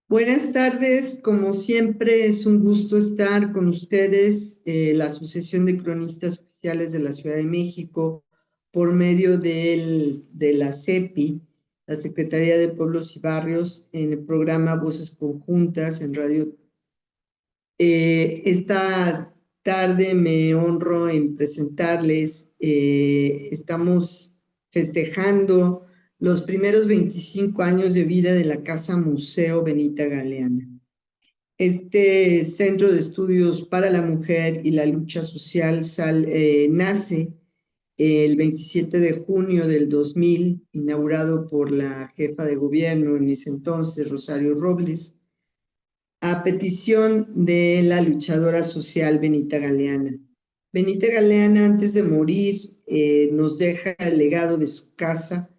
Buenas tardes, como siempre es un gusto estar con ustedes, la Asociación de Cronistas Oficiales de la Ciudad de México, por medio de la CEPI, la Secretaría de Pueblos y Barrios, en el programa Voces Conjuntas en Radio. Esta tarde me honro en presentarles, estamos festejando los primeros 25 años de vida de la Casa Museo Benita Galeana. Este Centro de Estudios para la Mujer y la Lucha Social nace el 27 de junio del 2000, inaugurado por la jefa de gobierno en ese entonces, Rosario Robles, a petición de la luchadora social Benita Galeana. Benita Galeana, antes de morir, nos deja el legado de su casa,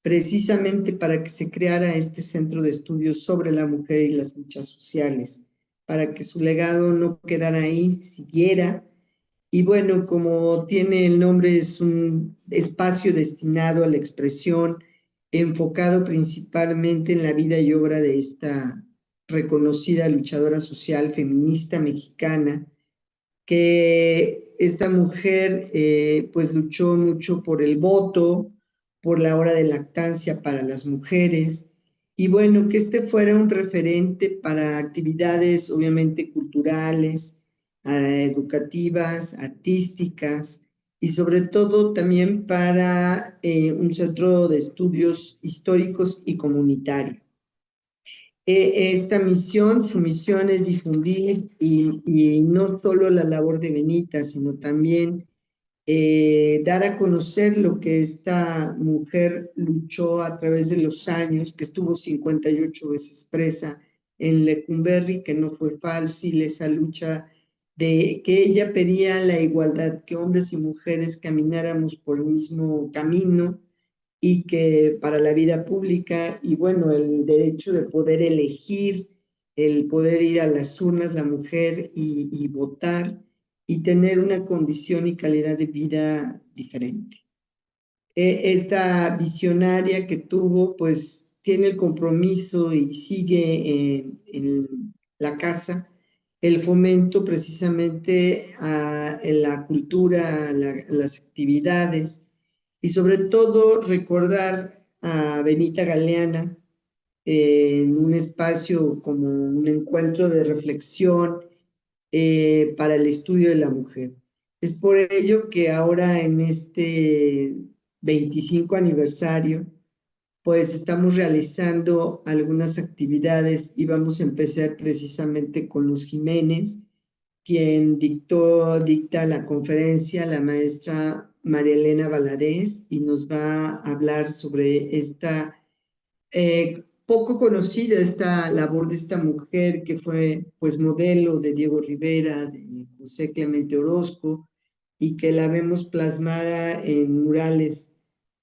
precisamente para que se creara este centro de estudios sobre la mujer y las luchas sociales, para que su legado no quedara ahí, siguiera. Y bueno, como tiene el nombre, es un espacio destinado a la expresión, enfocado principalmente en la vida y obra de esta reconocida luchadora social feminista mexicana, que esta mujer pues luchó mucho por el voto, por la hora de lactancia para las mujeres, y bueno, que este fuera un referente para actividades obviamente culturales, educativas, artísticas, y sobre todo también para un centro de estudios históricos y comunitarios. Esta misión, su misión es difundir y no solo la labor de Benita, sino también dar a conocer lo que esta mujer luchó a través de los años, que estuvo 58 veces presa en Lecumberri, que no fue fácil esa lucha de que ella pedía la igualdad, que hombres y mujeres camináramos por el mismo camino y que para la vida pública y bueno, el derecho de poder elegir, el poder ir a las urnas, la mujer y votar y tener una condición y calidad de vida diferente. Esta visionaria que tuvo, pues tiene el compromiso y sigue en la casa el fomento precisamente en la cultura, las actividades y sobre todo recordar a Benita Galeana en un espacio como un encuentro de reflexión para el estudio de la mujer. Es por ello que ahora en este 25 aniversario, pues estamos realizando algunas actividades y vamos a empezar precisamente con Luz Jiménez, quien dicta la conferencia, la maestra María Elena Valadez, y nos va a hablar sobre esta poco conocida, esta labor de esta mujer que fue pues modelo de Diego Rivera, de José Clemente Orozco, y que la vemos plasmada en murales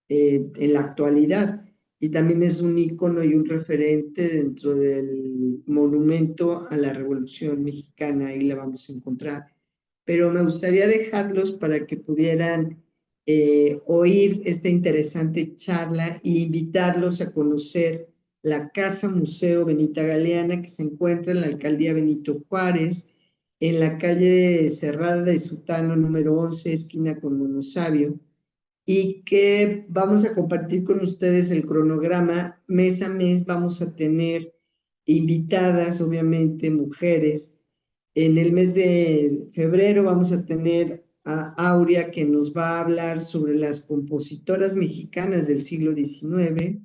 en la actualidad. Y también es un ícono y un referente dentro del monumento a la Revolución Mexicana, ahí la vamos a encontrar. Pero me gustaría dejarlos para que pudieran oír esta interesante charla e invitarlos a conocer la Casa Museo Benita Galeana, que se encuentra en la Alcaldía Benito Juárez, en la calle Cerrada de Sutano número 11, esquina con Monosabio, y que vamos a compartir con ustedes el cronograma. Mes a mes vamos a tener invitadas, obviamente, mujeres. En el mes de febrero vamos a tener a Aurea, que nos va a hablar sobre las compositoras mexicanas del siglo XIX,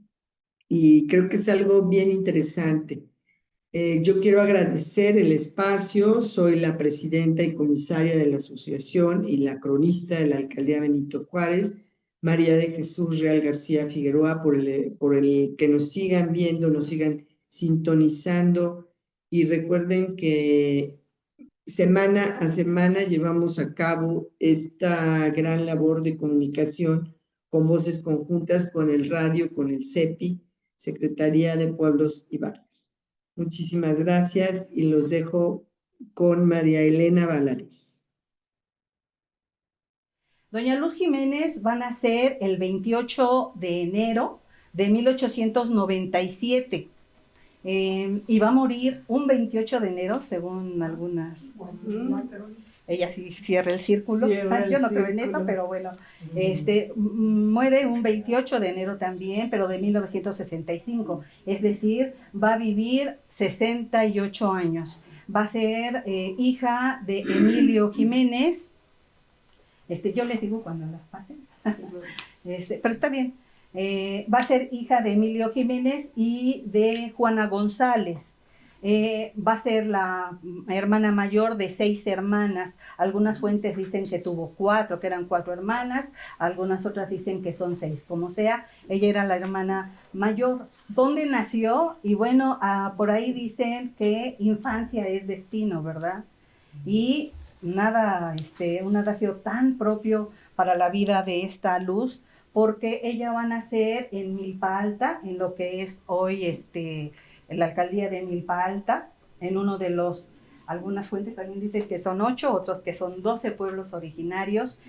y creo que es algo bien interesante. Yo quiero agradecer el espacio, soy la presidenta y comisaria de la asociación y la cronista de la Alcaldía Benito Juárez, María de Jesús Real García Figueroa, por el que nos sigan viendo, nos sigan sintonizando, y recuerden que semana a semana llevamos a cabo esta gran labor de comunicación con voces conjuntas, con el radio, con el CEPI, Secretaría de Pueblos y Barrios. Muchísimas gracias y los dejo con María Elena Valares. Doña Luz Jiménez va a nacer el 28 de enero de 1897 y va a morir un 28 de enero, según algunas. Ella sí cierra el círculo. Yo no creo en eso, pero bueno, muere un 28 de enero también, pero de 1965. Es decir, va a vivir 68 años. Va a ser hija de Emilio Jiménez. Yo les digo cuando las pasen. Pero está bien. Va a ser hija de Emilio Jiménez y de Juana González. Va a ser la hermana mayor de 6 hermanas. Algunas fuentes dicen que tuvo 4, que eran 4 hermanas, algunas otras dicen que son 6. Como sea, ella era la hermana mayor. ¿Dónde nació? Y bueno, por ahí dicen que infancia es destino, ¿verdad? Y nada, un adagio tan propio para la vida de esta Luz, porque ella va a nacer en Milpa Alta, en lo que es hoy en la alcaldía de Milpa Alta, en uno de los, algunas fuentes también dicen que son 8, otros que son 12 pueblos originarios.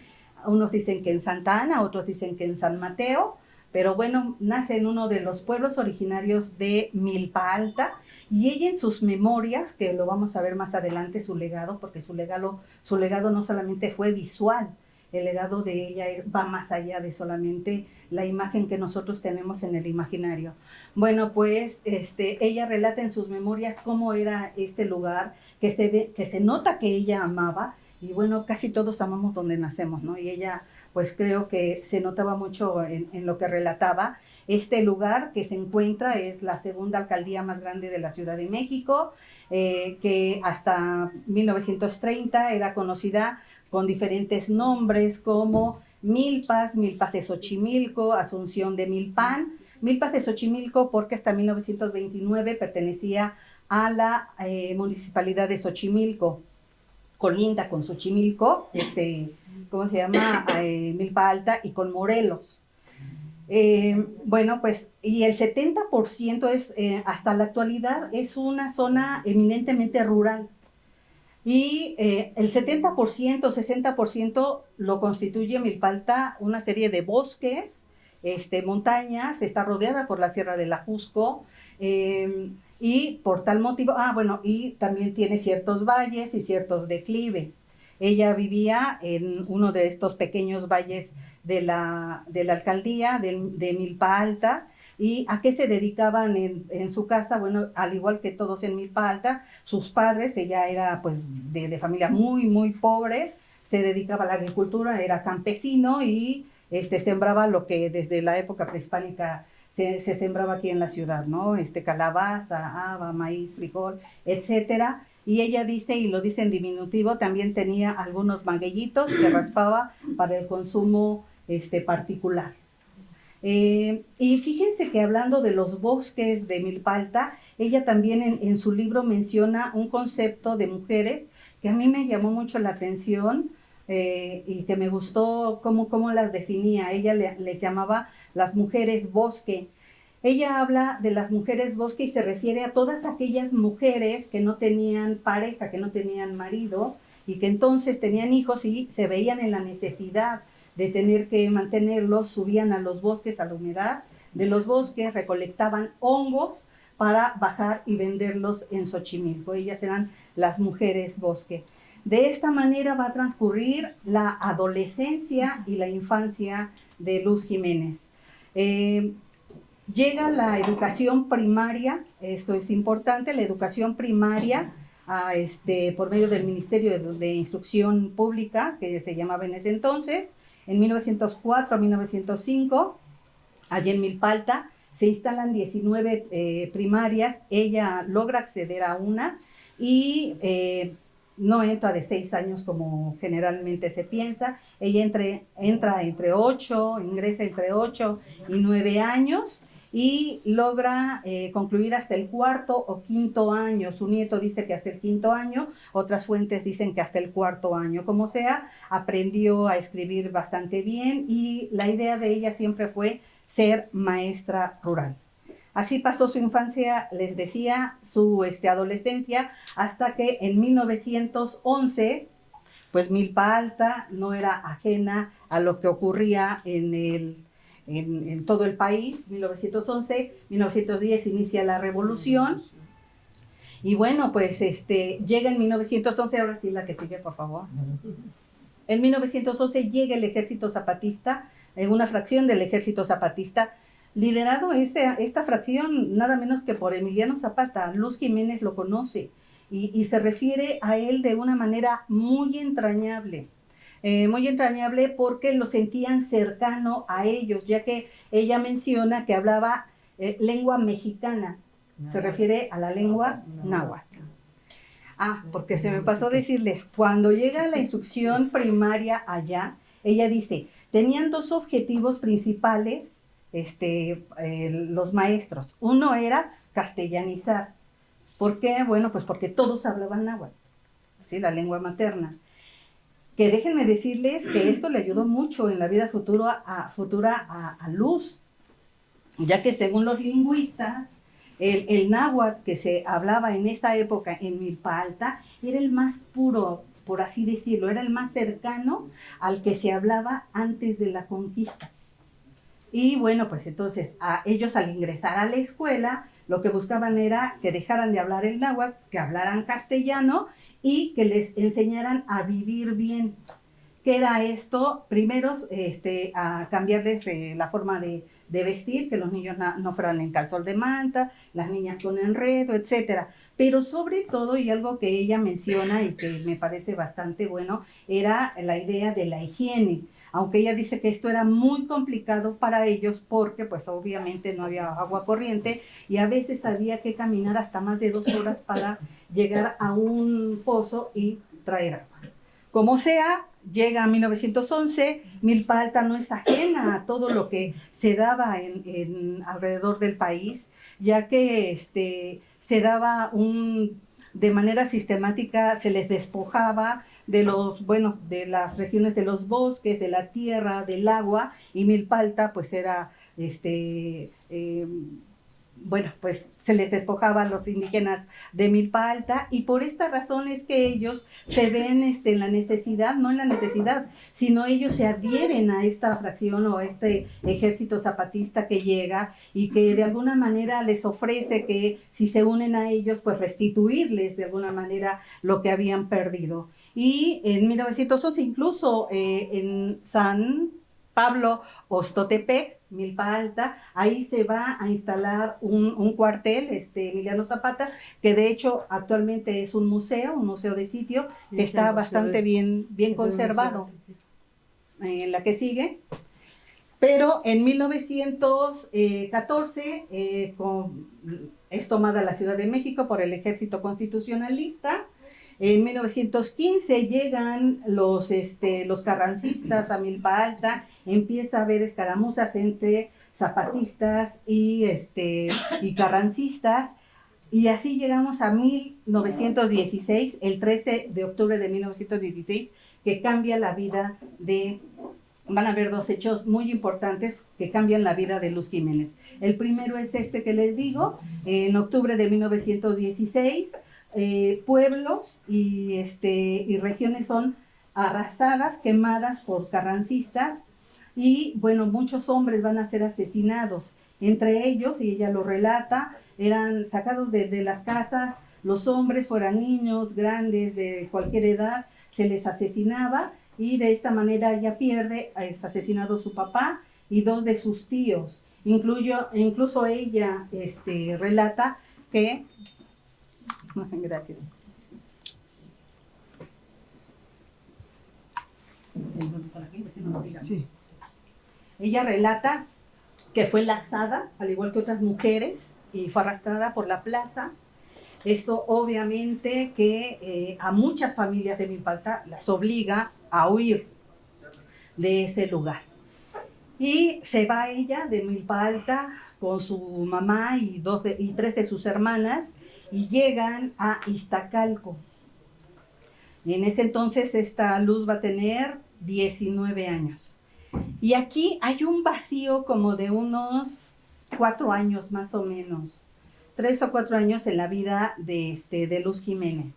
Unos dicen que en Santa Ana, otros dicen que en San Mateo, pero bueno, nace en uno de los pueblos originarios de Milpa Alta, y ella en sus memorias, que lo vamos a ver más adelante, su legado, porque su legado no solamente fue visual, el legado de ella va más allá de solamente la imagen que nosotros tenemos en el imaginario. Bueno, pues ella relata en sus memorias cómo era este lugar, que se nota que ella amaba, y bueno, casi todos amamos donde nacemos, ¿no? Y ella, pues creo que se notaba mucho en lo que relataba. Este lugar que se encuentra es la segunda alcaldía más grande de la Ciudad de México, que hasta 1930 era conocida con diferentes nombres como Milpas, Milpas de Xochimilco, Asunción de Milpan. Milpas de Xochimilco porque hasta 1929 pertenecía a la municipalidad de Xochimilco, colinda con Xochimilco, ¿cómo se llama? Milpa Alta, y con Morelos. Bueno, pues, y el 70% es, hasta la actualidad, es una zona eminentemente rural. Y el 70%, 60% lo constituye Milpa Alta una serie de bosques, montañas, está rodeada por la Sierra del Ajusco, y por tal motivo, bueno, y también tiene ciertos valles y ciertos declives. Ella vivía en uno de estos pequeños valles de la alcaldía de Milpa Alta. ¿Y a qué se dedicaban en su casa? Bueno, al igual que todos en Milpa Alta, sus padres, ella era pues de familia muy, muy pobre, se dedicaba a la agricultura, era campesino y sembraba lo que desde la época prehispánica se sembraba aquí en la ciudad, ¿no? Calabaza, haba, maíz, frijol, etcétera. Y ella dice, y lo dice en diminutivo, también tenía algunos magueyitos que raspaba para el consumo particular. Y fíjense que hablando de los bosques de Milpa Alta, ella también en su libro menciona un concepto de mujeres que a mí me llamó mucho la atención, y que me gustó cómo las definía. Ella les llamaba las mujeres bosque. Ella habla de las mujeres bosque y se refiere a todas aquellas mujeres que no tenían pareja, que no tenían marido, y que entonces tenían hijos y se veían en la necesidad de tener que mantenerlos. Subían a los bosques, a la humedad de los bosques, recolectaban hongos para bajar y venderlos en Xochimilco. Ellas eran las mujeres bosque. De esta manera va a transcurrir la adolescencia y la infancia de Luz Jiménez. Llega la educación primaria, esto es importante, la educación primaria por medio del Ministerio de Instrucción Pública, que se llamaba en ese entonces. En 1904 a 1905, allí en Milpa Alta, se instalan 19 primarias. Ella logra acceder a una y no entra de 6 años como generalmente se piensa. Ella entra entre 8, ingresa entre 8 y 9 años y logra concluir hasta el 4º o 5º año. Su nieto dice que hasta el 5º año, otras fuentes dicen que hasta el 4º año. Como sea, aprendió a escribir bastante bien y la idea de ella siempre fue ser maestra rural. Así pasó su infancia, les decía, su adolescencia, hasta que en 1911, pues Milpa Alta no era ajena a lo que ocurría en en todo el país, 1911, 1910 inicia la revolución, y bueno, pues llega en 1911, ahora sí la que sigue, por favor. En 1911 llega el Ejército Zapatista, una fracción del Ejército Zapatista, liderado esta fracción nada menos que por Emiliano Zapata. Luz Jiménez lo conoce y se refiere a él de una manera muy entrañable porque lo sentían cercano a ellos, ya que ella menciona que hablaba lengua mexicana, se refiere a la lengua náhuatl. Porque se me pasó decirles, cuando llega la instrucción primaria allá, ella dice, tenían dos objetivos principales los maestros. Uno era castellanizar. ¿Por qué? Bueno, pues porque todos hablaban náhuatl, ¿sí? La lengua materna. Que déjenme decirles que esto le ayudó mucho en la vida futura a Luz, ya que según los lingüistas, el náhuatl que se hablaba en esa época en Milpa Alta era el más puro, por así decirlo, era el más cercano al que se hablaba antes de la conquista. Y bueno, pues entonces ellos al ingresar a la escuela, lo que buscaban era que dejaran de hablar el náhuatl, que hablaran castellano y que les enseñaran a vivir bien. ¿Qué era esto? Primero, a cambiarles la forma de vestir, que los niños no fueran en calzón de manta, las niñas con enredo, etcétera. Pero sobre todo, y algo que ella menciona y que me parece bastante bueno, era la idea de la higiene. Aunque ella dice que esto era muy complicado para ellos porque pues obviamente no había agua corriente y a veces había que caminar hasta más de 2 horas para llegar a un pozo y traer agua. Como sea, llega a 1911, Milpa Alta no es ajena a todo lo que se daba alrededor del país, ya que se daba de manera sistemática, se les despojaba de las regiones de los bosques, de la tierra, del agua, y Milpa Alta pues era pues se les despojaba a los indígenas de Milpa Alta, y por esta razón es que ellos se ven en la necesidad, no en la necesidad, sino ellos se adhieren a esta fracción o a este ejército zapatista que llega y que de alguna manera les ofrece que si se unen a ellos, pues restituirles de alguna manera lo que habían perdido. Y en 1911 incluso en San Pablo Ostotepec, Milpa Alta, ahí se va a instalar un cuartel, Emiliano Zapata, que de hecho actualmente es un museo de sitio, que está bastante bien conservado. En la que sigue. Pero en 1914 es tomada la Ciudad de México por el Ejército Constitucionalista. En 1915 llegan los carrancistas a Milpa Alta, empieza a haber escaramuzas entre zapatistas y carrancistas, y así llegamos a 1916, el 13 de octubre de 1916, que cambia la vida van a haber 2 hechos muy importantes que cambian la vida de Luz Jiménez. El primero es que les digo, en octubre de 1916, pueblos y regiones son arrasadas, quemadas por carrancistas, y bueno, muchos hombres van a ser asesinados. Entre ellos, y ella lo relata, eran sacados de las casas, los hombres, fueran niños, grandes, de cualquier edad, se les asesinaba, y de esta manera ella pierde, es asesinado su papá y 2 de sus tíos. Incluso ella relata que... Gracias. Sí. Ella relata que fue lazada, al igual que otras mujeres, y fue arrastrada por la plaza. Esto obviamente que a muchas familias de Milpa Alta las obliga a huir de ese lugar. Y se va ella de Milpa Alta con su mamá y 3 de sus hermanas, y llegan a Iztacalco. En ese entonces esta Luz va a tener 19 años. Y aquí hay un vacío como de unos 4 años más o menos, 3 o 4 años en la vida de Luz Jiménez.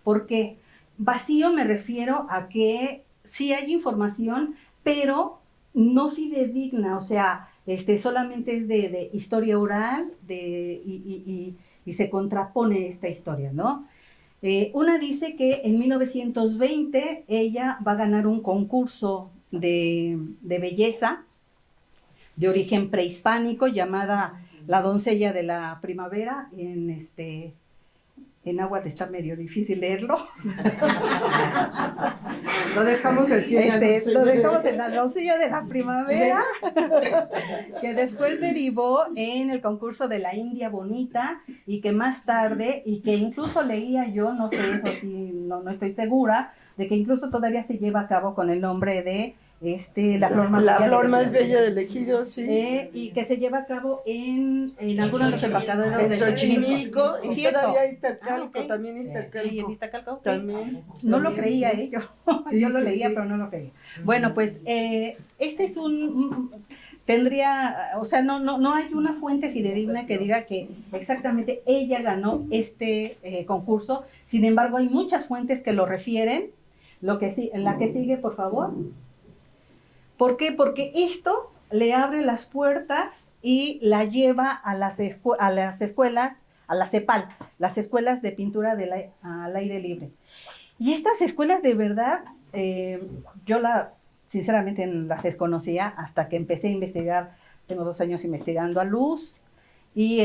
¿Por qué? Vacío me refiero a que sí hay información, pero no fidedigna, o sea, solamente es de historia oral y se contrapone esta historia, ¿no? Una dice que en 1920 ella va a ganar un concurso de belleza de origen prehispánico llamada La doncella de la primavera. En agua está medio difícil leerlo. Lo dejamos lo dejamos en La doncella de la primavera, que después derivó en el concurso de la India Bonita, y que más tarde, y que incluso leía yo, no sé, eso sí, no estoy segura, de que incluso todavía se lleva a cabo con el nombre de la flor más bella del ejido, sí. Y que se lleva a cabo en algunos de los embarcaderos de Xochimilco. Y todavía Iztacalco, también Iztacalco. Sí, en Iztacalco. También. No lo creía, yo. Sí, Yo lo sí, leía, sí. pero no lo creía. Bueno, pues este es tendría, o sea, no hay una fuente fidedigna que diga que exactamente ella ganó este concurso. Sin embargo, hay muchas fuentes que lo refieren. La que sigue, por favor. ¿Por qué? Porque esto le abre las puertas y la lleva a las escuelas, a la CEPAL, las escuelas de pintura al aire libre. Y estas escuelas, de verdad, yo sinceramente las desconocía hasta que empecé a investigar. Tengo 2 años investigando a Luz, y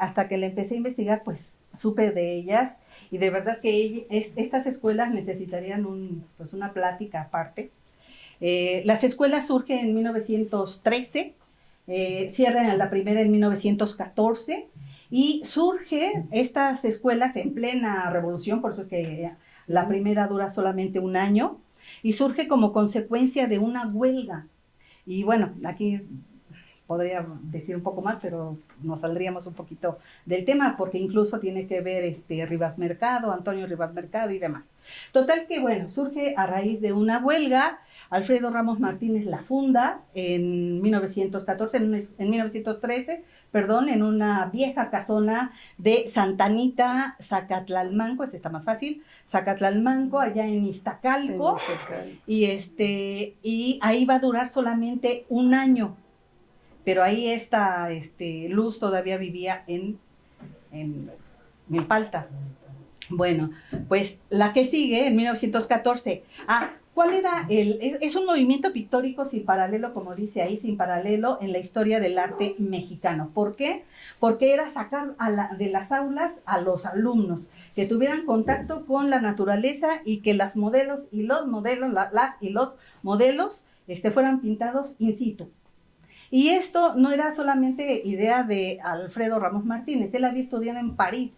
hasta que le empecé a investigar, pues supe de ellas, y de verdad que estas escuelas necesitarían una plática aparte. Las escuelas surgen en 1913, cierran la primera en 1914, y surgen estas escuelas en plena revolución, por eso es que la primera dura solamente 1 año, y surge como consecuencia de una huelga. Y bueno, aquí podría decir un poco más, pero nos saldríamos un poquito del tema, porque incluso tiene que ver Rivas Mercado, Antonio Rivas Mercado y demás. Total que, bueno, surge a raíz de una huelga. Alfredo Ramos Martínez la funda en 1913, en una vieja casona de Santa Anita, Zacatlalmanco, está más fácil, Zacatlalmanco, allá en Iztacalco, y ahí va a durar solamente 1 año. Pero ahí Luz todavía vivía en Milpalta. Bueno, pues la que sigue, en 1914. ¿Cuál era es un movimiento pictórico sin paralelo, como dice ahí, sin paralelo en la historia del arte mexicano? ¿Por qué? Porque era sacar de las aulas a los alumnos, que tuvieran contacto con la naturaleza, y que las modelos y los modelos, fueran pintados in situ. Y esto no era solamente idea de Alfredo Ramos Martínez, él había estudiado en París,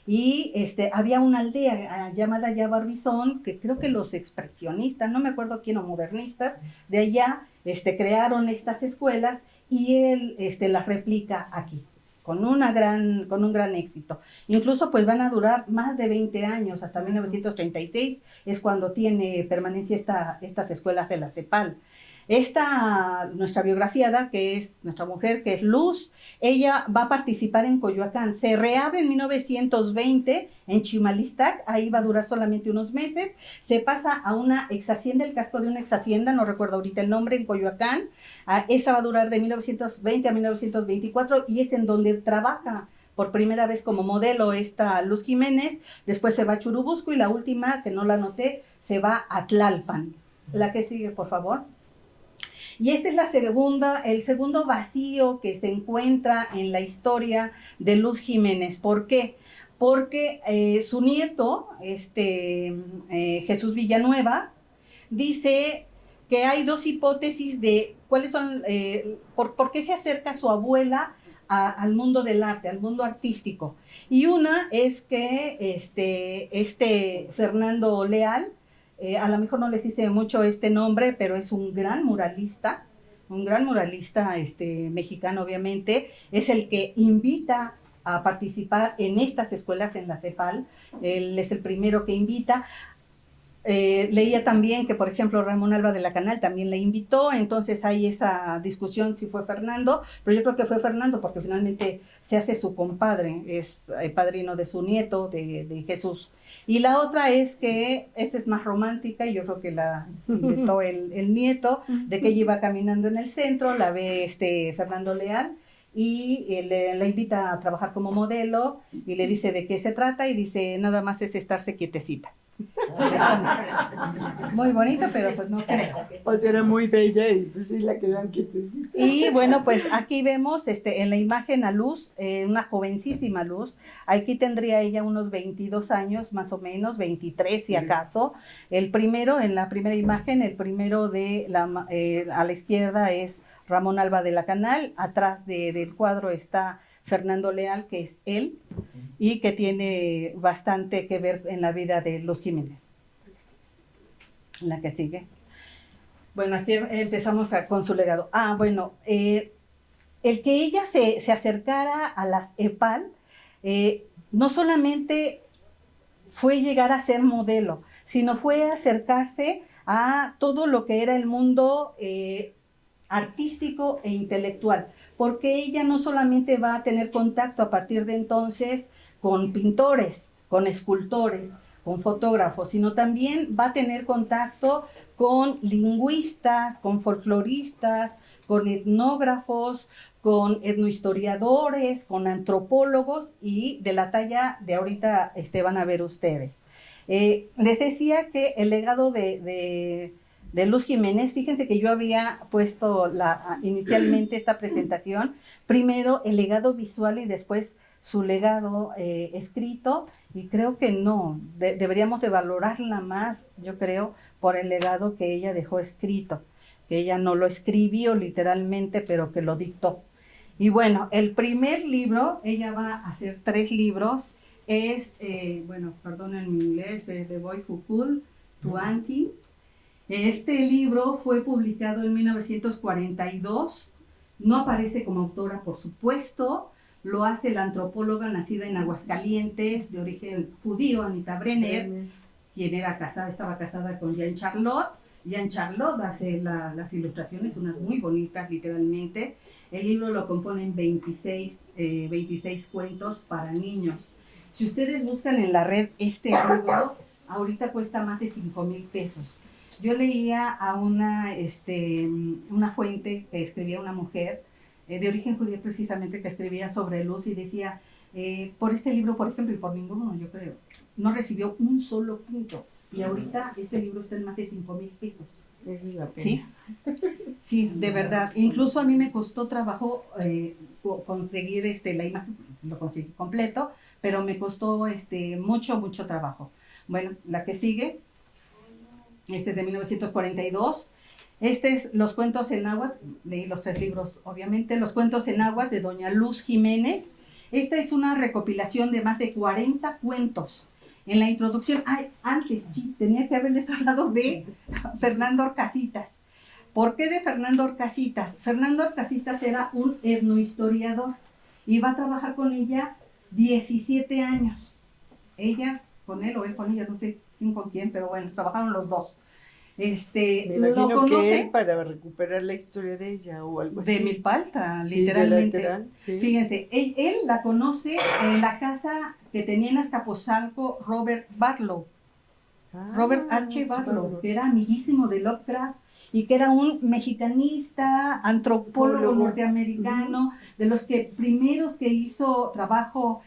y había una aldea llamada allá Barbizón, que creo que los expresionistas, no me acuerdo quién, o modernistas, de allá crearon estas escuelas, y él las replica aquí, con un gran éxito. Incluso pues van a durar más de 20 años, hasta 1936 es cuando tiene permanencia estas escuelas de la CEPAL. Nuestra biografiada, que es nuestra mujer, que es Luz, ella va a participar en Coyoacán. Se reabre en 1920 en Chimalistac, ahí va a durar solamente unos meses. Se pasa a una exhacienda, el casco de una exhacienda, no recuerdo ahorita el nombre, en Coyoacán. Esa va a durar de 1920 a 1924, y es en donde trabaja por primera vez como modelo esta Luz Jiménez. Después se va a Churubusco, y la última, que no la anoté, se va a Tlalpan. La que sigue, por favor. Y este es el segundo vacío que se encuentra en la historia de Luz Jiménez. ¿Por qué? Porque su nieto, Jesús Villanueva, dice que hay 2 hipótesis de cuáles son, por qué se acerca su abuela al mundo del arte, al mundo artístico. Y una es que Fernando Leal, a lo mejor no les dice mucho este nombre, pero es un gran muralista mexicano, obviamente, es el que invita a participar en estas escuelas en la CEPAL. Él es el primero que invita. leía también que, por ejemplo, Ramón Alba de la Canal también le invitó, entonces hay esa discusión si fue Fernando, pero yo creo que fue Fernando porque finalmente se hace su compadre, es el padrino de su nieto, de Jesús. Y la otra es que esta es más romántica y yo creo que la inventó el nieto, de que ella iba caminando en el centro, la ve Fernando Leal y la invita a trabajar como modelo y le dice de qué se trata y dice nada más es estarse quietecita. Muy bonito, pero pues no creo. Pues era muy bella y pues sí la quedan quietecita. Y bueno, pues aquí vemos en la imagen a Luz, una jovencísima Luz. Aquí tendría ella unos 22 años, más o menos, 23 si acaso. El primero, en la primera imagen, el primero a la izquierda es Ramón Alba de la Canal. Atrás del cuadro está Fernando Leal, que es él, y que tiene bastante que ver en la vida de Luz Jiménez. La que sigue. Bueno, aquí empezamos con su legado. Bueno, el que ella se acercara a las EPAL, no solamente fue llegar a ser modelo, sino fue acercarse a todo lo que era el mundo artístico e intelectual, porque ella no solamente va a tener contacto a partir de entonces con pintores, con escultores, con fotógrafos, sino también va a tener contacto con lingüistas, con folcloristas, con etnógrafos, con etnohistoriadores, con antropólogos y de la talla de ahorita van a ver ustedes. Les decía que el legado de Luz Jiménez, fíjense que yo había puesto inicialmente esta presentación, primero el legado visual y después su legado escrito, y creo que no, deberíamos de valorarla más, yo creo, por el legado que ella dejó escrito, que ella no lo escribió literalmente, pero que lo dictó. Y bueno, el primer libro, ella va a hacer 3 libros, es, perdonen mi inglés, The Boy Who Could, Tuanti. Este libro fue publicado en 1942, no aparece como autora, por supuesto, lo hace la antropóloga nacida en Aguascalientes, de origen judío, Anita Brenner, quien estaba casada con Jean Charlotte. Jean Charlotte hace las ilustraciones, unas muy bonitas, literalmente. El libro lo componen 26 cuentos para niños. Si ustedes buscan en la red este libro, ahorita cuesta más de 5,000 pesos. Yo leía a una fuente que escribía una mujer de origen judío precisamente, que escribía sobre Luz y decía, por este libro, por ejemplo, y por ninguno, yo creo, no recibió un solo punto. Y ahorita este libro está en más de 5,000 pesos. ¿Sí? Sí, de verdad. Incluso a mí me costó trabajo conseguir la imagen, lo conseguí completo, pero me costó mucho trabajo. Bueno, la que sigue, es de 1942. Los cuentos en náhuatl, leí los 3 libros, obviamente, los cuentos en náhuatl de doña Luz Jiménez. Esta es una recopilación de más de 40 cuentos. En la introducción, tenía que haberles hablado de Fernando Orcasitas. ¿Por qué de Fernando Orcasitas? Fernando Orcasitas era un etnohistoriador y va a trabajar con ella 17 años. Ella con él o él con ella, no sé quién con quién, pero bueno, trabajaron los dos. Lo conoce para recuperar la historia de ella o algo así. De Milpalta, sí, literalmente. Sí. Fíjense, él la conoce en la casa que tenía en Azcapotzalco Robert Barlow. Robert H. Barlow, que era amiguísimo de Lovecraft y que era un mexicanista, antropólogo norteamericano, de los primeros que hizo trabajo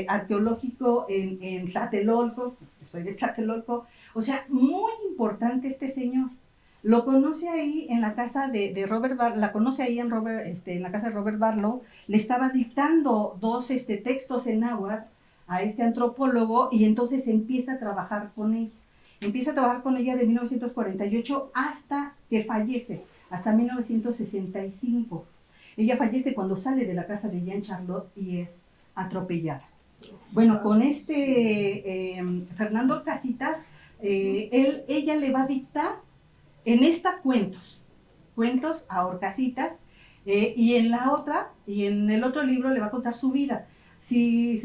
arqueológico en Tlatelolco. Soy de Tlatelolco. O sea, muy importante este señor. Lo conoce ahí en la casa de Robert Barlow, la conoce ahí en la casa de Robert Barlow, le estaba dictando 2 textos en náhuatl a este antropólogo y entonces empieza a trabajar con ella. Empieza a trabajar con ella de 1948 hasta que fallece, hasta 1965. Ella fallece cuando sale de la casa de Jean Charlotte y es atropellada. Bueno, con Fernando Orcasitas, ella le va a dictar en esta cuentos a Orcasitas, y en el otro libro le va a contar su vida. Si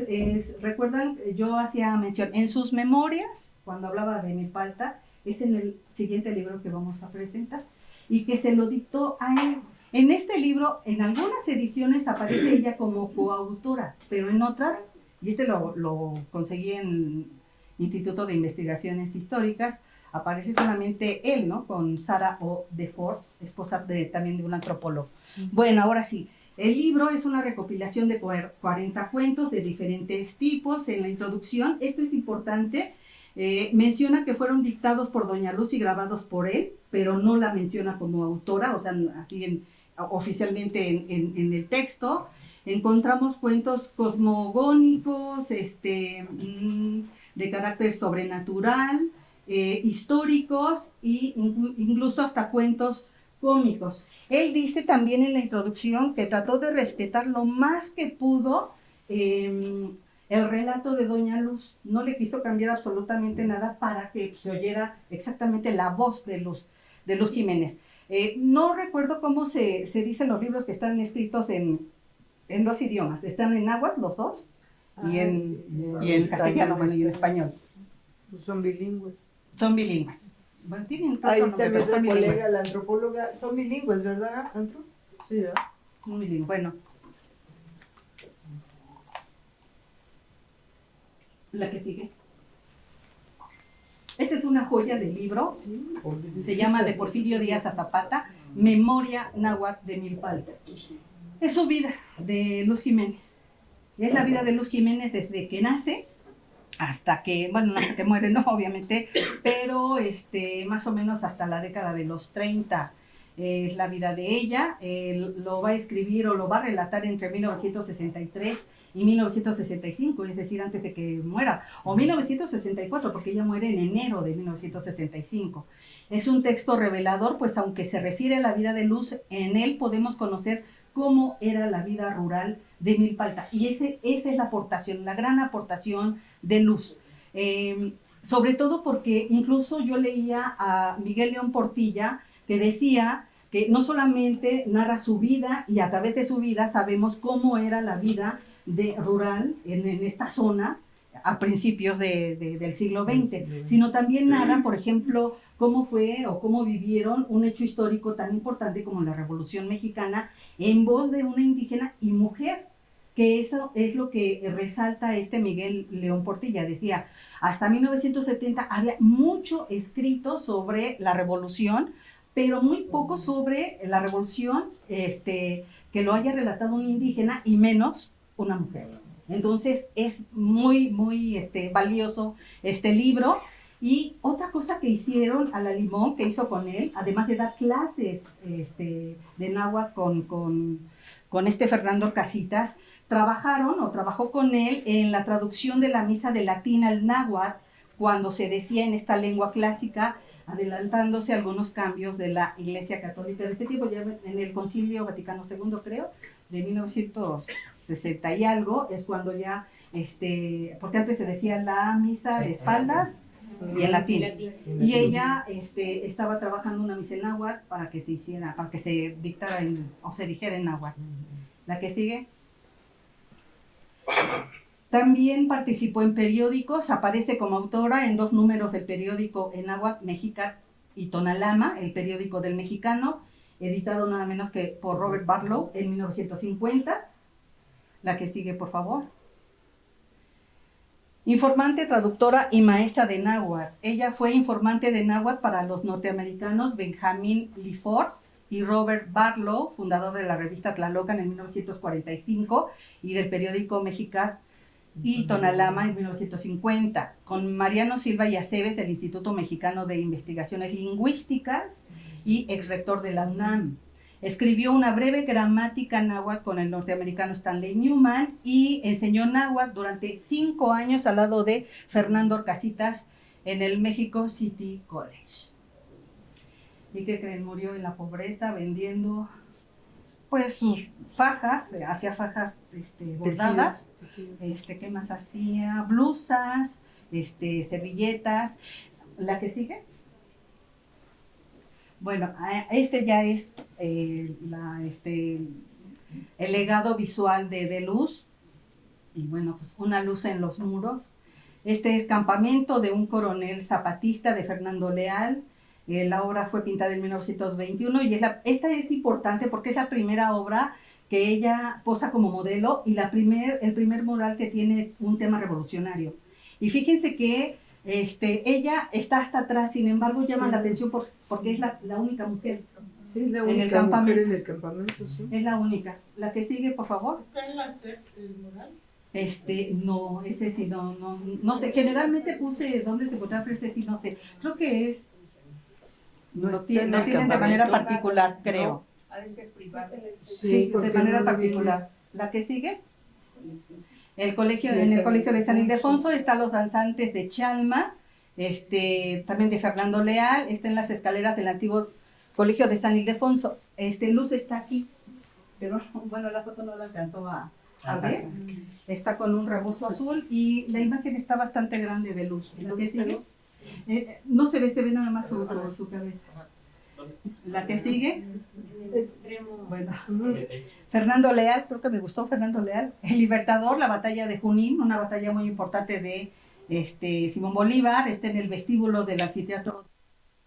recuerdan, yo hacía mención, en sus memorias cuando hablaba de Milpalta, es en el siguiente libro que vamos a presentar, y que se lo dictó a él. En este libro, en algunas ediciones aparece ella como coautora, pero en otras, y este lo conseguí en Instituto de Investigaciones Históricas, aparece solamente él, ¿no? Con Sarah O. DeFord, esposa también de un antropólogo. Bueno, ahora sí. El libro es una recopilación de 40 cuentos de diferentes tipos. En la introducción, esto es importante, menciona que fueron dictados por Doña Luz y grabados por él, pero no la menciona como autora, o sea, así oficialmente en el texto. Encontramos cuentos cosmogónicos, de carácter sobrenatural, históricos e incluso hasta cuentos cómicos. Él dice también en la introducción que trató de respetar lo más que pudo el relato de Doña Luz. No le quiso cambiar absolutamente nada para que se oyera exactamente la voz de Luz Jiménez. No recuerdo cómo se dicen los libros que están escritos en dos idiomas. Están en náhuatl los dos y en castellano, bueno, y en español. Pues son bilingües. Son bilingües. Bueno, tienen Ahí otro nombre, está mi pero son otra colega, bilingües. la antropóloga. Son bilingües, ¿verdad, Antro? Sí, ¿verdad? Son bilingües. Bueno. La que sigue. Esta es una joya de libro. Sí. Se llama de Porfirio Díaz a Zapata, Memoria Náhuatl de Milpalta. Es su vida de Luz Jiménez. Es la vida de Luz Jiménez desde que nace hasta que, bueno, hasta que muere, no, obviamente, pero más o menos hasta la década de los 30 es la vida de ella. Lo va a escribir o lo va a relatar entre 1963 y 1965, es decir, antes de que muera, o 1964, porque ella muere en enero de 1965. Es un texto revelador, pues aunque se refiere a la vida de Luz, en él podemos conocer cómo era la vida rural de Milpalta. Y esa es la aportación, la gran aportación de Luz. Sobre todo porque incluso yo leía a Miguel León Portilla, que decía que no solamente narra su vida, y a través de su vida sabemos cómo era la vida rural en esta zona a principios del siglo XX, sino también narra, por ejemplo, cómo fue o cómo vivieron un hecho histórico tan importante como la Revolución Mexicana en voz de una indígena y mujer, que eso es lo que resalta Miguel León Portilla. Decía, hasta 1970 había mucho escrito sobre la revolución, pero muy poco sobre la revolución que lo haya relatado un indígena y menos una mujer. Entonces es muy, muy valioso este libro. Y otra cosa que hicieron a la Limón, que hizo con él, además de dar clases de náhuatl con Fernando Casitas, trabajó con él en la traducción de la misa de latín al náhuatl, cuando se decía en esta lengua clásica, adelantándose algunos cambios de la Iglesia Católica de ese tiempo, ya en el Concilio Vaticano II, creo, de 1960 y algo, es cuando ya, porque antes se decía la misa de espaldas y en latín. Y ella estaba trabajando una misa en náhuatl para que se dictara o se dijera en náhuatl. La que sigue. También participó en periódicos, aparece como autora en 2 números del periódico en náhuatl Mexica y Tonalama, el periódico del Mexicano, editado nada menos que por Robert Barlow en 1950. La que sigue, por favor. Informante, traductora y maestra de náhuatl. Ella fue informante de náhuatl para los norteamericanos Benjamin Lefort y Robert Barlow, fundador de la revista Tlalocan en 1945 y del periódico Mexica y Tonalama en 1950, con Mariano Silva y Aceves del Instituto Mexicano de Investigaciones Lingüísticas y exrector de la UNAM. Escribió una breve gramática náhuatl con el norteamericano Stanley Newman y enseñó náhuatl durante 5 años al lado de Fernando Casitas en el Mexico City College. ¿Y qué creen? Murió en la pobreza vendiendo pues sus fajas, hacía fajas bordadas, ¿qué más hacía? Blusas, servilletas. ¿La que sigue? Bueno, ya es el legado visual de Luz, y bueno, pues una luz en los muros. Este es Campamento de un coronel zapatista de Fernando Leal. La obra fue pintada en 1921 y esta es importante porque es la primera obra que ella posa como modelo y el primer mural que tiene un tema revolucionario. Y fíjense que ella está hasta atrás, sin embargo llama la atención porque es la única mujer. Sí, es la En el única campamento. mujer en el campamento, sí. Es la única. La que sigue, por favor. ¿Está en la SEP el mural? No, ese sí, no sé. Generalmente puse dónde se encontraba, pero ese sí, no sé. Creo que es. No Lo está en el tienen de manera campamento. particular, creo. Ha de ser privado. Sí, de porque manera no particular. ¿La que sigue? En el colegio de San Ildefonso están los danzantes de Chalma, también de Fernando Leal, está en las escaleras del antiguo colegio de San Ildefonso. Luz está aquí, pero bueno, la foto no la alcanzó a ver. Está con un rebozo azul y la imagen está bastante grande de Luz. ¿La que sigue? No se ve nada más su cabeza. La que sigue, bueno, Fernando Leal, creo que me gustó Fernando Leal, El Libertador, la batalla de Junín, una batalla muy importante de Simón Bolívar, está en el vestíbulo del anfiteatro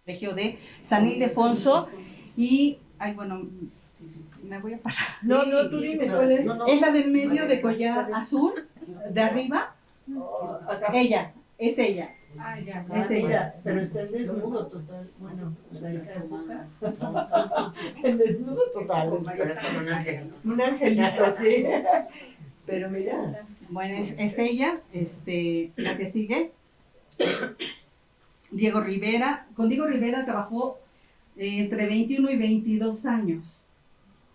colegio de San Ildefonso y, bueno, me voy a parar. No, tú dime cuál es. Es la del medio de collar azul, de arriba, ella, es ella. Ya. Es ella. Mira, pero está en desnudo total. Bueno, de esa época. En desnudo total. Pero es como un ángel. Un angelito, sí. Pero mira. Bueno, es ella, la que sigue. Diego Rivera. Con Diego Rivera trabajó entre 21 y 22 años.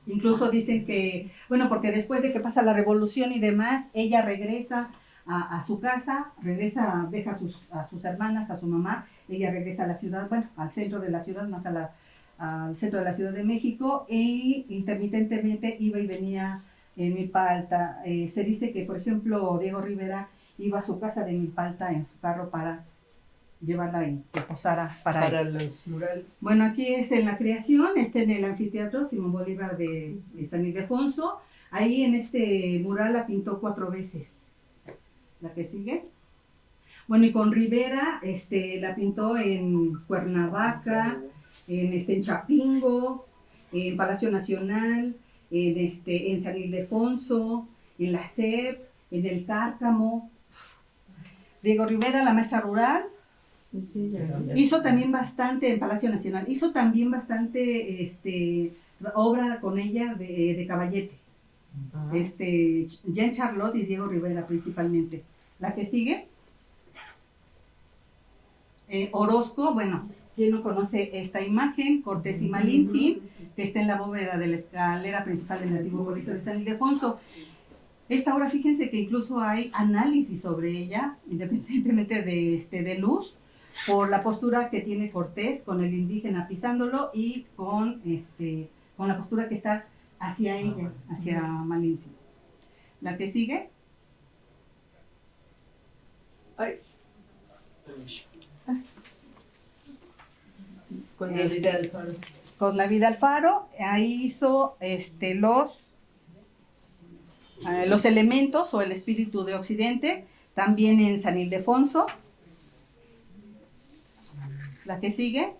Incluso dicen que, bueno, porque después de que pasa la revolución y demás, ella regresa a su casa, deja a sus hermanas, a su mamá, ella regresa a la ciudad, bueno, al centro de la ciudad, más al centro de la Ciudad de México, e intermitentemente iba y venía en Milpa Alta. Se dice que, por ejemplo, Diego Rivera iba a su casa de Milpa Alta en su carro para llevarla y que posara para él. Los murales. Bueno, aquí es en la creación, en el anfiteatro Simón Bolívar de San Ildefonso. Ahí en este mural la pintó 4 veces. La que sigue. Bueno, y con Rivera la pintó en Cuernavaca, en Chapingo, en Palacio Nacional, en San Ildefonso, en la SEP, en el Cárcamo. Diego Rivera, la maestra rural. Hizo también bastante en Palacio Nacional, hizo también bastante obra con ella de Caballete. Jean Charlotte y Diego Rivera principalmente. La que sigue, Orozco, bueno, ¿quién no conoce esta imagen? Cortés y Malintzin, que está en la bóveda de la escalera principal del antiguo colegio de San Ildefonso. Esta obra, fíjense que incluso hay análisis sobre ella, independientemente de Luz, por la postura que tiene Cortés con el indígena pisándolo y con la postura que está hacia ella, hacia Malintzin. La que sigue. Ay. Con David Alfaro, ahí hizo los elementos o el espíritu de Occidente, también en San Ildefonso. La que sigue.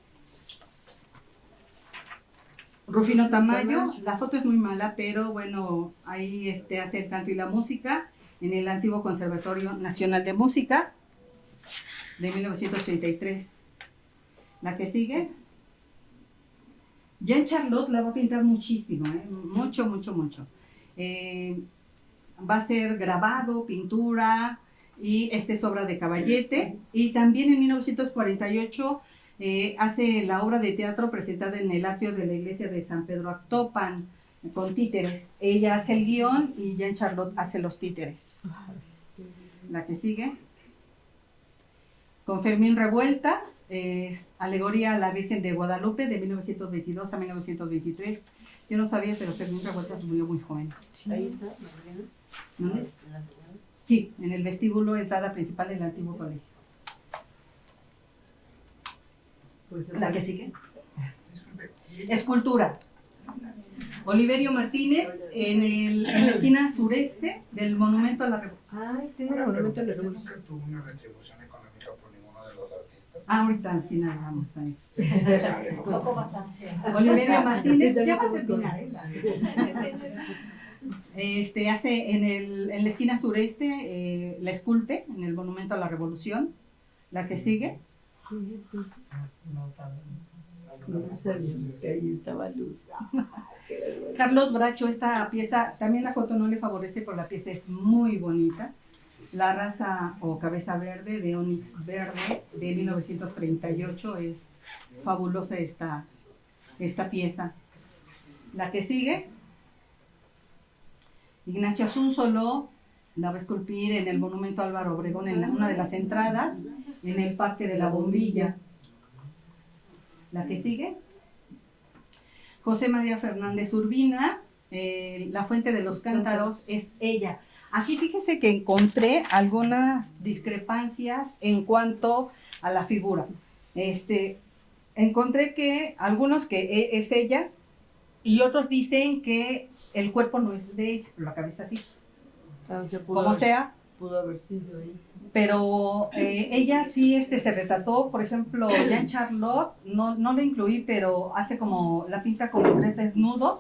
Rufino Tamayo, la foto es muy mala, pero bueno, ahí hace el canto y la música en el antiguo Conservatorio Nacional de Música de 1933. La que sigue. Jean Charlotte la va a pintar muchísimo, mucho. Va a ser grabado, pintura, y esta es obra de Caballete. Y también en 1948 hace la obra de teatro presentada en el atrio de la iglesia de San Pedro Actopan, con títeres. Ella hace el guión y Jean Charlotte hace los títeres. La que sigue. Con Fermín Revueltas, Alegoría a la Virgen de Guadalupe, de 1922 a 1923. Yo no sabía, pero Fermín Revueltas murió muy joven. Ahí está, ¿No? Sí, en el vestíbulo, entrada principal del antiguo colegio. Pues, La que sigue. Escultura. Oliverio Martínez, en la esquina sureste del Monumento a la Revolución. Ay, tiene el monumento de la ¿Ella revolución. nunca tuvo una retribución económica por ninguno de los artistas? Ahorita al final vamos a ir. Un poco más ansia. Oliverio Martínez, ya va a Sí. terminar, hace en la esquina sureste, la esculpe en el Monumento a la Revolución. La que sigue, No sabíamos que ahí estaba Luz. Carlos Bracho, esta pieza, también la foto no le favorece, pero la pieza es muy bonita. La raza o cabeza verde de ónix verde de 1938, es fabulosa esta pieza. La que sigue, Ignacio Asúnzolo, la va a esculpir en el Monumento Álvaro Obregón, en una de las entradas, en el Parque de la Bombilla. La que sigue, José María Fernández Urbina, La Fuente de los Cántaros, es ella. Aquí fíjese que encontré algunas discrepancias en cuanto a la figura. Encontré que algunos que es ella y otros dicen que el cuerpo no es de ella, la cabeza sí. O sea, Como sea, pudo haber sido ahí. pero ella sí se retrató, por ejemplo, Jean Charlotte, no lo incluí, pero hace como, la pinta como 3 desnudos,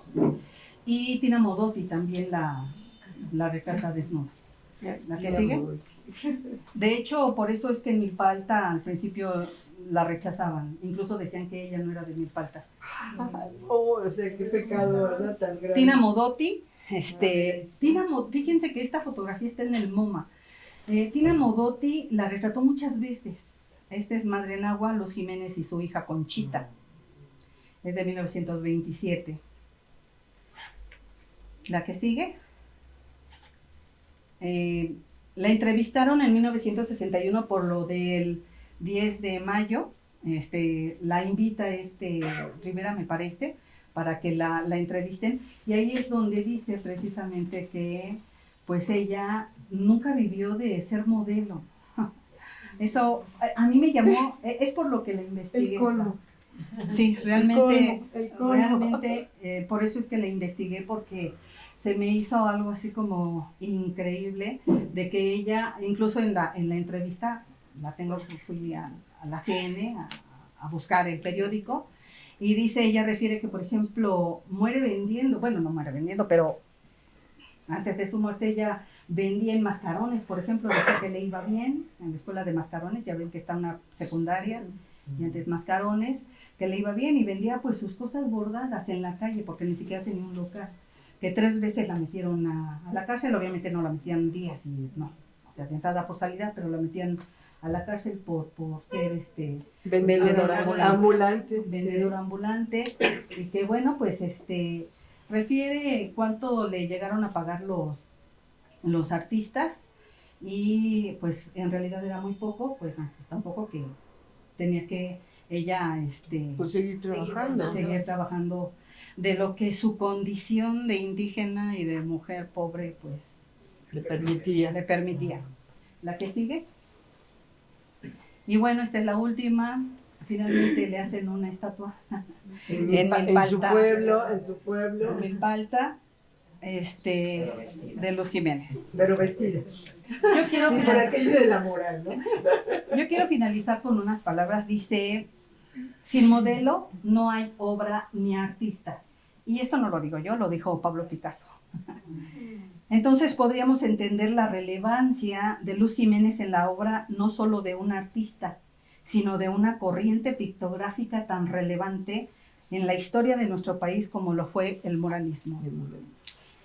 y Tina Modotti también la retrata desnuda. ¿La que sigue? De hecho, por eso es que en Milpa Alta al principio la rechazaban, incluso decían que ella no era de Milpa Alta. Oh, o sea, qué pecado, ¿verdad? Tan grande. Tina Modotti, fíjense que esta fotografía está en el MoMA. Tina Modotti la retrató muchas veces. Esta es Madre Nahua, Luz Jiménez y su hija Conchita. Es de 1927. La que sigue. La entrevistaron en 1961 por lo del 10 de mayo. La invita Rivera, me parece, para que la entrevisten. Y ahí es donde dice precisamente que pues ella nunca vivió de ser modelo. Eso a mí me llamó, es por lo que la investigué. El colmo. Sí, realmente, El colmo. realmente por eso es que la investigué, porque se me hizo algo así como increíble de que ella, incluso en la entrevista, fui a la GN a buscar el periódico, y dice, ella refiere que, por ejemplo, muere vendiendo, bueno, no muere vendiendo, pero antes de su muerte ella vendía en mascarones, por ejemplo, decía que le iba bien en la escuela de mascarones, ya ven que está una secundaria, y antes mascarones, que le iba bien, y vendía pues sus cosas bordadas en la calle, porque ni siquiera tenía un local, que 3 veces la metieron a la cárcel, obviamente no la metían días, y no, o sea, de entrada por salida, pero la metían a la cárcel por ser vendedor ambulante. Vendedor ambulante, y que bueno, pues refiere cuánto le llegaron a pagar los artistas, y pues en realidad era muy poco, pues tampoco, que tenía que ella Pues seguir trabajando de lo que su condición de indígena y de mujer pobre pues le permitía. La que sigue. Y bueno, esta es la última. Finalmente le hacen una estatua en su pueblo. en Milpa Alta, de Luz Jiménez. Pero vestida. Yo quiero, Sí, por aquello de la moral, ¿no? yo quiero finalizar con unas palabras. Dice, sin modelo no hay obra ni artista. Y esto no lo digo yo, lo dijo Pablo Picasso. Entonces podríamos entender la relevancia de Luz Jiménez en la obra, no solo de un artista, sino de una corriente pictográfica tan relevante en la historia de nuestro país como lo fue el muralismo.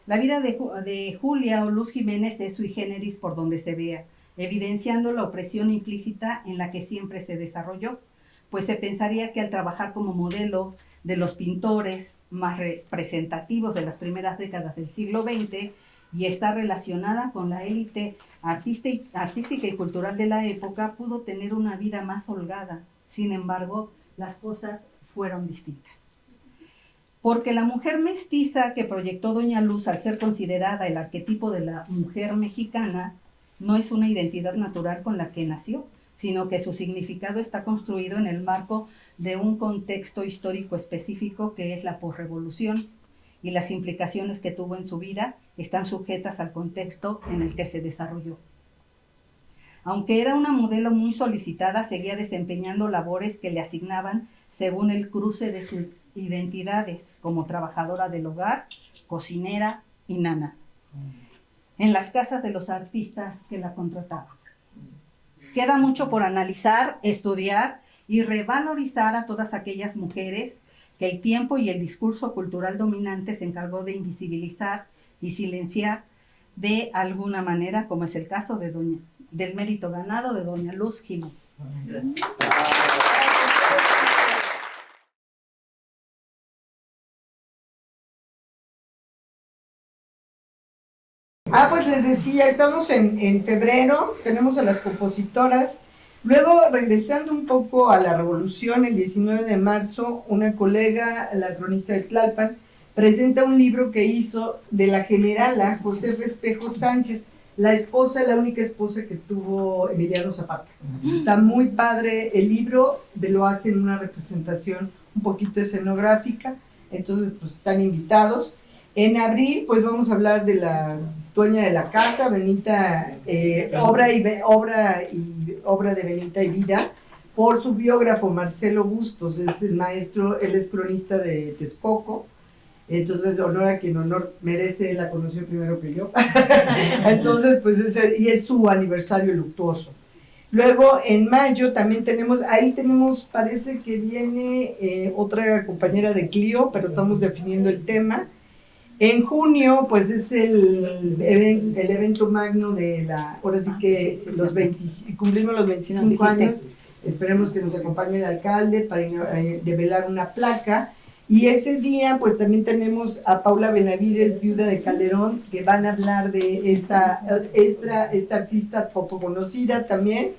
La vida de Julia o Luz Jiménez es sui generis por donde se vea, evidenciando la opresión implícita en la que siempre se desarrolló, pues se pensaría que al trabajar como modelo de los pintores más representativos de las primeras décadas del siglo XX y está relacionada con la élite artística y cultural de la época, pudo tener una vida más holgada. Sin embargo, las cosas fueron distintas. Porque la mujer mestiza que proyectó Doña Luz, al ser considerada el arquetipo de la mujer mexicana, no es una identidad natural con la que nació, sino que su significado está construido en el marco de un contexto histórico específico que es la posrevolución, y las implicaciones que tuvo en su vida están sujetas al contexto en el que se desarrolló. Aunque era una modelo muy solicitada, seguía desempeñando labores que le asignaban según el cruce de sus identidades, como trabajadora del hogar, cocinera y nana, en las casas de los artistas que la contrataban. Queda mucho por analizar, estudiar y revalorizar a todas aquellas mujeres que el tiempo y el discurso cultural dominante se encargó de invisibilizar y silenciar de alguna manera, como es el caso del mérito ganado de doña Luz Jiménez. Pues les decía, estamos en febrero, tenemos a las compositoras. Luego, regresando un poco a la revolución, el 19 de marzo, una colega, la cronista de Tlalpan, presenta un libro que hizo de la generala Josefa Espejo Sánchez, la única esposa que tuvo Emiliano Zapata. Está muy padre el libro, lo hace en una representación un poquito escenográfica, entonces pues están invitados. En abril, pues vamos a hablar de la dueña de la casa, Benita, obra de Benita y vida, por su biógrafo Marcelo Bustos. Es el maestro, él es cronista de Texcoco, entonces honor a quien honor merece, la conoció primero que yo. Entonces, pues es su aniversario luctuoso. Luego, en mayo también tenemos, parece que viene otra compañera de Clio, pero estamos definiendo el tema. En junio, pues es el evento magno de ahora sí que cumplimos los 25 años, esperemos que nos acompañe el alcalde para develar una placa, y ese día pues también tenemos a Paula Benavides, viuda de Calderón, que van a hablar de esta artista poco conocida también.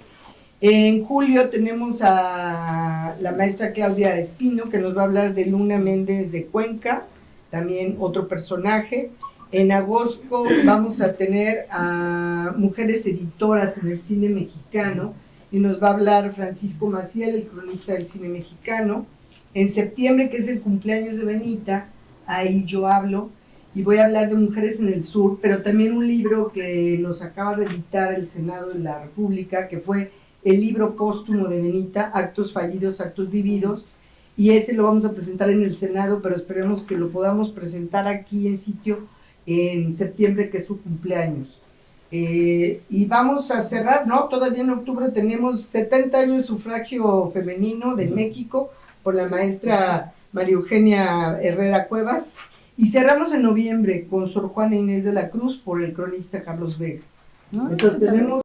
En julio tenemos a la maestra Claudia Espino, que nos va a hablar de Luna Méndez de Cuenca, también otro personaje. En agosto vamos a tener a mujeres editoras en el cine mexicano y nos va a hablar Francisco Maciel, el cronista del cine mexicano. En septiembre, que es el cumpleaños de Benita, ahí yo hablo y voy a hablar de Mujeres en el Sur, pero también un libro que nos acaba de editar el Senado de la República, que fue el libro póstumo de Benita, Actos Fallidos, Actos Vividos, y ese lo vamos a presentar en el Senado, pero esperemos que lo podamos presentar aquí en sitio en septiembre, que es su cumpleaños. Y vamos a cerrar, ¿no? Todavía en octubre tenemos 70 años de sufragio femenino de México por la maestra María Eugenia Herrera Cuevas, y cerramos en noviembre con Sor Juana Inés de la Cruz por el cronista Carlos Vega, ¿no? Entonces tenemos